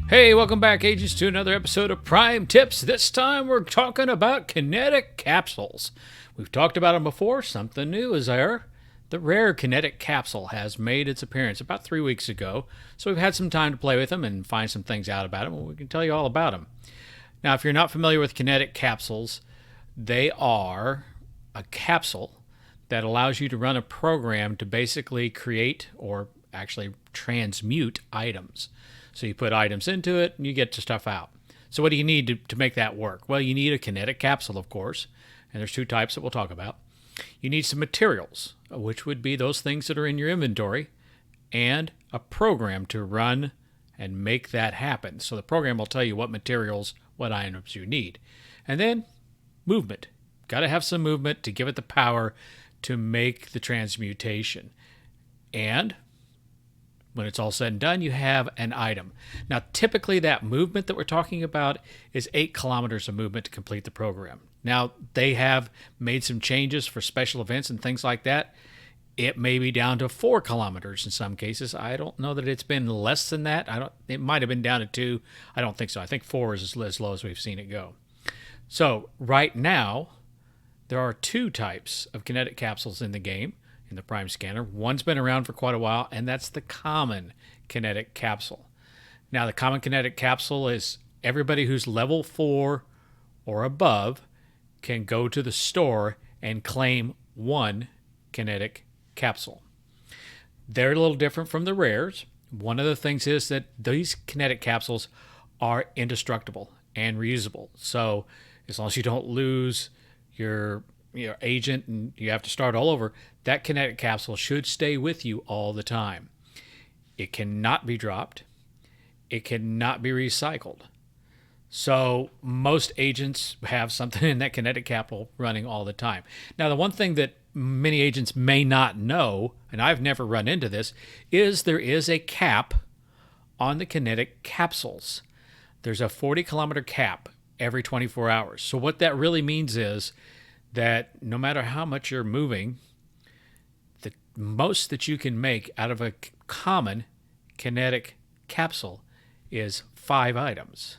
Hey, welcome back, agents, to another episode of Prime Tips. This time we're talking about kinetic capsules. We've talked about them before. Something new is there. The rare kinetic capsule has made its appearance about 3 weeks ago, so we've had some time to play with them and find some things out about them, and we can tell you all about them. Now, if you're not familiar with kinetic capsules, they are a capsule that allows you to run a program to basically create or actually transmute items. So you put items into it and you get the stuff out. So what do you need to make that work? Well, you need a kinetic capsule, of course, and there's two types that we'll talk about. You need some materials, which would be those things that are in your inventory, and a program to run and make that happen. So the program will tell you what materials, what items you need. And then movement. Got to have some movement to give it the power to make the transmutation. And when it's all said and done, you have an item. Now, typically that movement that we're talking about is 8 kilometers of movement to complete the program. Now, they have made some changes for special events and things like that. It may be down to 4 kilometers in some cases. I don't know that it's been less than that. It might have been down to 2. I don't think so. I think 4 is as low as we've seen it go. So right now, there are 2 types of kinetic capsules in the game, in the Prime Scanner. One's been around for quite a while, and that's the common kinetic capsule. Now, the common kinetic capsule is everybody who's level 4 or above can go to the store and claim 1 kinetic capsule. They're a little different from the rares. One of the things is that these kinetic capsules are indestructible and reusable. So as long as you don't lose your agent and you have to start all over, that kinetic capsule should stay with you all the time. It cannot be dropped. It cannot be recycled. So most agents have something in that kinetic capsule running all the time. Now, the one thing that many agents may not know, and I've never run into this, is there is a cap on the kinetic capsules. There's a 40-kilometer cap every 24 hours. So what that really means is that no matter how much you're moving, the most that you can make out of a common kinetic capsule is 5 items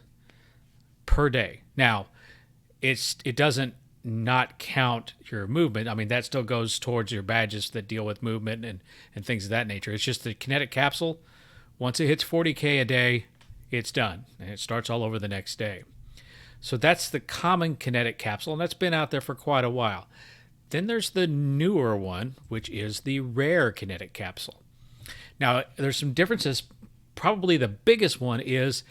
per day. Now, it doesn't not count your movement. I mean, that still goes towards your badges that deal with movement and things of that nature. It's just the kinetic capsule, once it hits 40K a day, it's done, and it starts all over the next day. So that's the common kinetic capsule, and that's been out there for quite a while. Then there's the newer one, which is the rare kinetic capsule. Now, there's some differences. Probably the biggest one is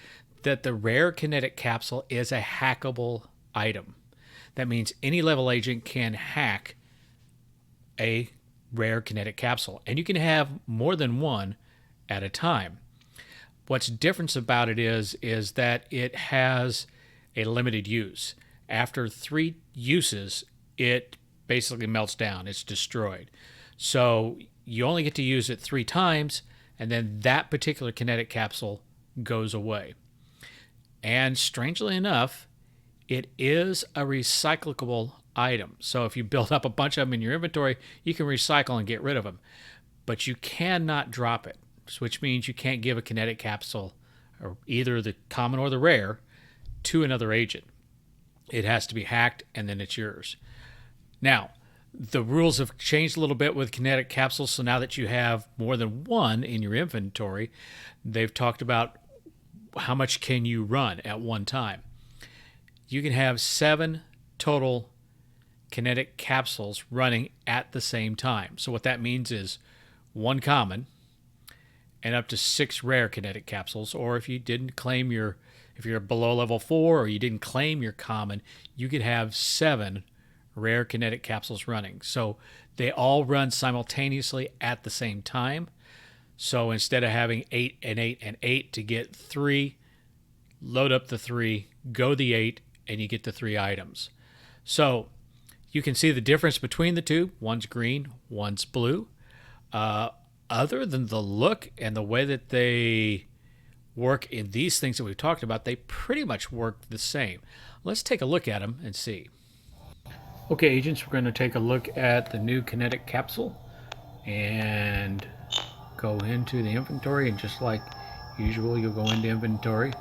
that the rare kinetic capsule is a hackable item. That means any level agent can hack a rare kinetic capsule, and you can have more than one at a time. What's different about it is that it has a limited use. After 3 uses, it basically melts down. It's destroyed. So you only get to use it 3 times, and then that particular kinetic capsule goes away. And strangely enough, it is a recyclable item. So if you build up a bunch of them in your inventory, you can recycle and get rid of them. But you cannot drop it, which means you can't give a kinetic capsule, or either the common or the rare, to another agent. It has to be hacked, and then it's yours. Now, the rules have changed a little bit with kinetic capsules, so now that you have more than one in your inventory, they've talked about how much can you run at one time. You can have 7 total kinetic capsules running at the same time. So what that means is 1 common and up to 6 rare kinetic capsules, or if you didn't claim if you're below level 4 or you didn't claim your common, you could have 7 rare kinetic capsules running. So they all run simultaneously at the same time. So instead of having 8 and 8 and 8 to get 3, load up the 3, go the 8, and you get the 3 items. So you can see the difference between the two. One's green, one's blue. Other than the look and the way that they work in these things that we've talked about, they pretty much work the same. Let's take a look at them and see. Okay, agents, we're going to take a look at the new kinetic capsule. and go into the inventory, and just like usual, you'll go into inventory,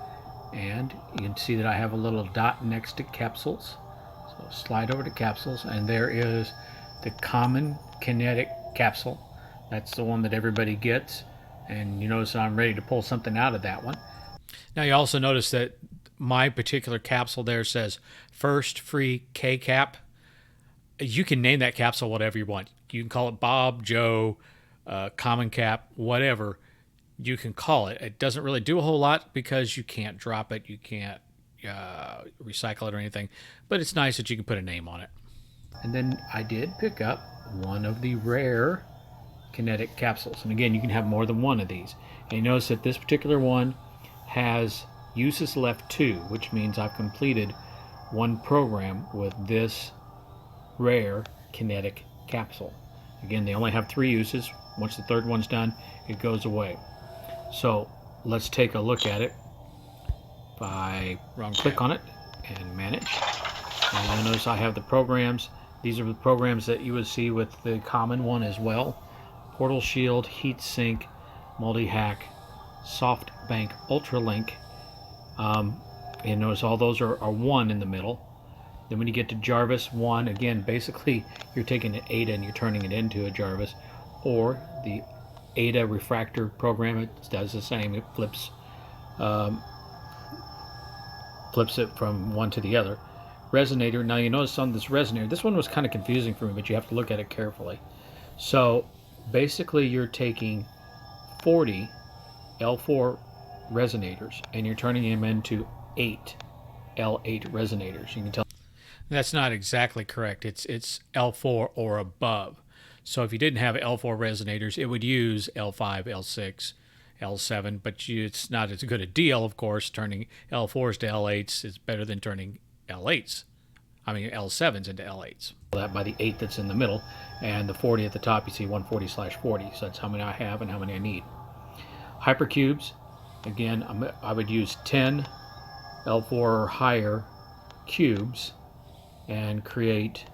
and you can see that I have a little dot next to capsules. So slide over to capsules, and there is the common kinetic capsule. That's the one that everybody gets, and you notice I'm ready to pull something out of that one. Now you also notice that my particular capsule there says first free K cap. You can name that capsule whatever you want. You can call it Bob, Joe, common cap, whatever you can call it. It doesn't really do a whole lot because you can't drop it, you can't recycle it or anything, but it's nice that you can put a name on it. And then I did pick up one of the rare kinetic capsules, and again, you can have more than one of these. And you notice that this particular one has uses left 2, which means I've completed one program with this rare kinetic capsule. Again, they only have 3 uses. Once the third one's done, it goes away. So let's take a look at it. If I click on it and manage, and you'll notice I have the programs. These are the programs that you would see with the common one as well: Portal Shield, Heat Sink, Multi-Hack, SoftBank Ultralink. And notice all those are 1 in the middle. Then when you get to Jarvis 1, again, basically you're taking an ADA and you're turning it into a Jarvis. Or the ADA refractor program, it does the same. It flips it from one to the other. Resonator, now you notice on this resonator, this one was kind of confusing for me, but you have to look at it carefully. So basically you're taking 40 L4 resonators and you're turning them into 8 L8 resonators. You can tell that's not exactly correct. It's L4 or above. So if you didn't have L4 resonators, it would use L5, L6, L7, but it's not as good a deal, of course. Turning L4s to L8s is better than turning L7s into L8s. That by the 8 that's in the middle, and the 40 at the top, you see 140/40. So that's how many I have and how many I need. Hypercubes, again, I would use 10 L4 or higher cubes and create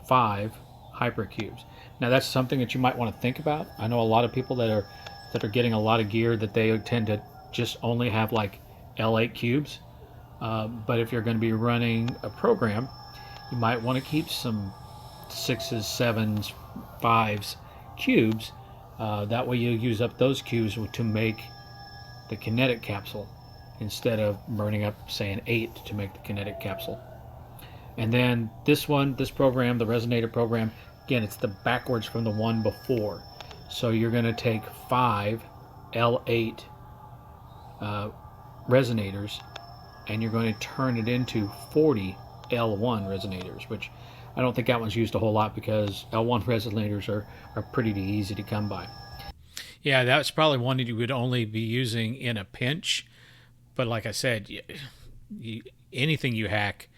5 hypercubes. Now that's something that you might want to think about. I know a lot of people that are getting a lot of gear that they tend to just only have like L8 cubes. But if you're going to be running a program, you might want to keep some 6s, 7s, 5s cubes. That way you use up those cubes to make the kinetic capsule instead of burning up, say, an 8 to make the kinetic capsule. And then this program, the resonator program, again, it's the backwards from the one before. So you're going to take 5 L8 resonators and you're going to turn it into 40 L1 resonators, which I don't think that one's used a whole lot because L1 resonators are pretty easy to come by. Yeah, that's probably one that you would only be using in a pinch. But like I said, anything you hack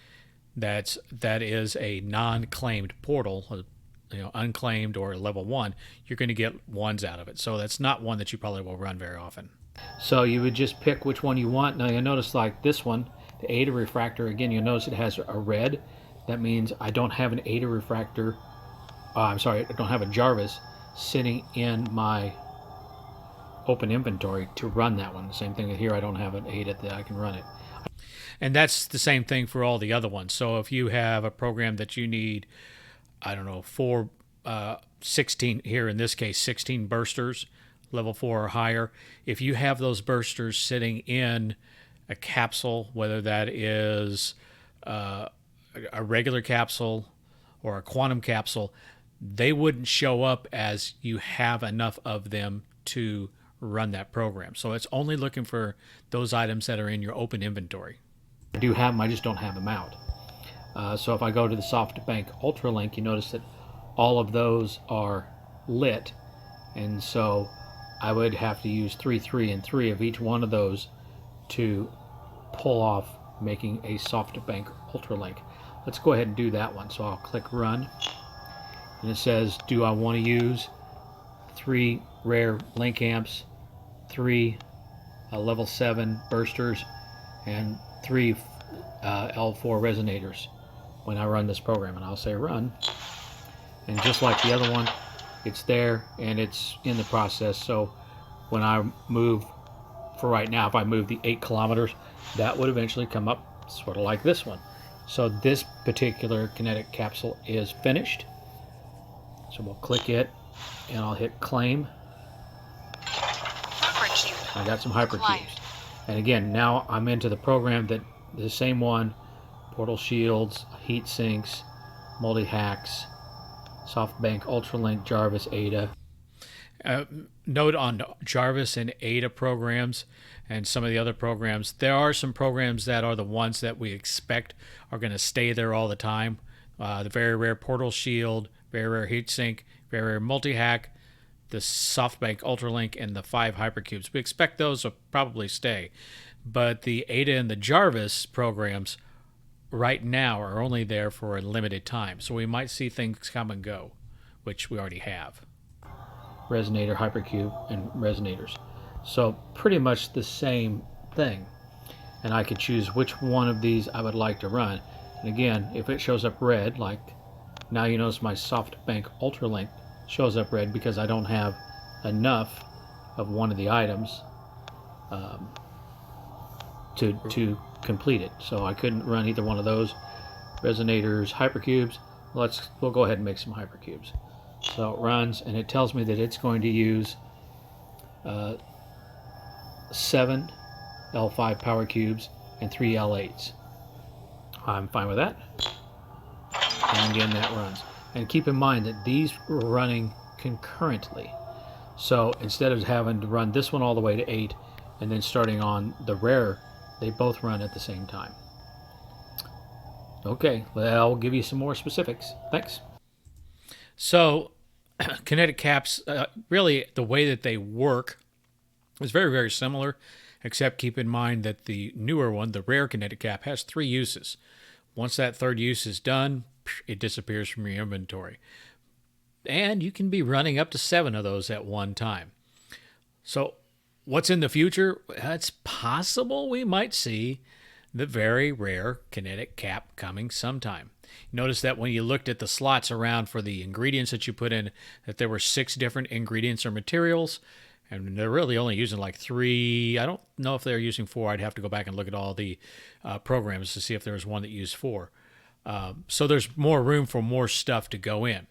that is a non-claimed portal, unclaimed or level 1, you're going to get ones out of it. So that's not one that you probably will run very often. So you would just pick which one you want. Now you'll notice like this one, the ADA refractor, again, you'll notice it has a red. That means I don't have an ADA refractor, I don't have a Jarvis sitting in my open inventory to run that one. The same thing here, I don't have an ADA that I can run it. And that's the same thing for all the other ones. So if you have a program that you need, 16, here in this case, 16 bursters, level 4 or higher, if you have those bursters sitting in a capsule, whether that is a regular capsule or a quantum capsule, they wouldn't show up as you have enough of them to run that program. So it's only looking for those items that are in your open inventory. I do have them, I just don't have them out. So if I go to the SoftBank Ultralink, you notice that all of those are lit, and so I would have to use 3, 3, and 3 of each one of those to pull off making a SoftBank Ultralink. Let's go ahead and do that one. So I'll click run, and it says, do I want to use 3 rare link amps, 3 level 7 bursters, and 3 L4 resonators when I run this program? And I'll say run, and just like the other one, it's there and it's in the process. So when I move, for right now, if I move the 8 kilometers, that would eventually come up sort of like this one. So this particular Kinetic capsule is finished. So we'll click it and I'll hit claim. I got some hypercubes. And again, now I'm into the program that the same one, portal shields, heat sinks, multi-hacks, SoftBank Ultralink, Jarvis, Ada. Note on Jarvis and Ada programs and some of the other programs, there are some programs that are the ones that we expect are going to stay there all the time. The very rare portal shield, very rare heatsink, very rare multi-hack, the SoftBank Ultralink, and the 5 hypercubes. We expect those will probably stay. But the Ada and the Jarvis programs right now are only there for a limited time. So we might see things come and go, which we already have. Resonator, hypercube, and resonators. So pretty much the same thing. And I could choose which one of these I would like to run. And again, if it shows up red, like now you notice my SoftBank Ultralink shows up red because I don't have enough of one of the items to complete it. So I couldn't run either one of those. Resonators, hypercubes. We'll go ahead and make some hypercubes. So it runs and it tells me that it's going to use 7 L5 power cubes and 3 L8s. I'm fine with that. And again, that runs. And keep in mind that these were running concurrently. So instead of having to run this one all the way to 8 and then starting on the rare, they both run at the same time. Okay, well, I'll give you some more specifics. Thanks. So, Kinetic caps, really the way that they work is very, very similar, except keep in mind that the newer one, the rare Kinetic cap, has 3 uses. Once that third use is done, it disappears from your inventory. And you can be running up to 7 of those at one time. So, what's in the future? It's possible we might see the very rare Kinetic cap coming sometime. Notice that when you looked at the slots around for the ingredients that you put in, that there were 6 different ingredients or materials, and they're really only using like 3. I don't know if they're using 4. I'd have to go back and look at all the programs to see if there was one that used 4. So there's more room for more stuff to go in.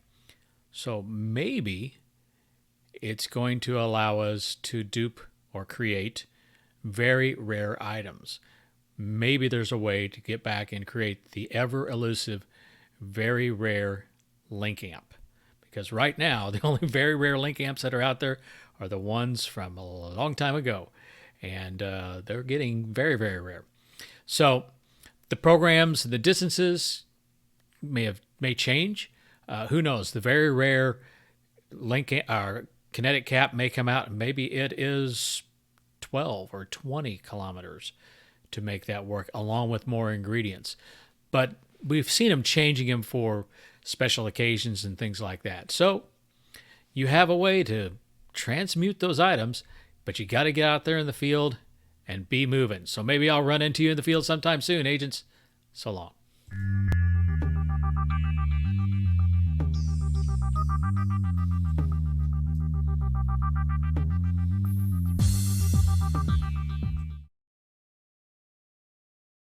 So maybe it's going to allow us to dupe or create very rare items. Maybe there's a way to get back and create the ever elusive, very rare link amp. Because right now, the only very rare link amps that are out there are the ones from a long time ago. And they're getting very, very rare. So the programs, the distances may change. Who knows? The very rare Kinetic cap may come out, and maybe it is 12 or 20 kilometers to make that work, along with more ingredients. But we've seen them changing them for special occasions and things like that. So you have a way to transmute those items, but you got to get out there in the field and be moving. So maybe I'll run into you in the field sometime soon, agents. So long.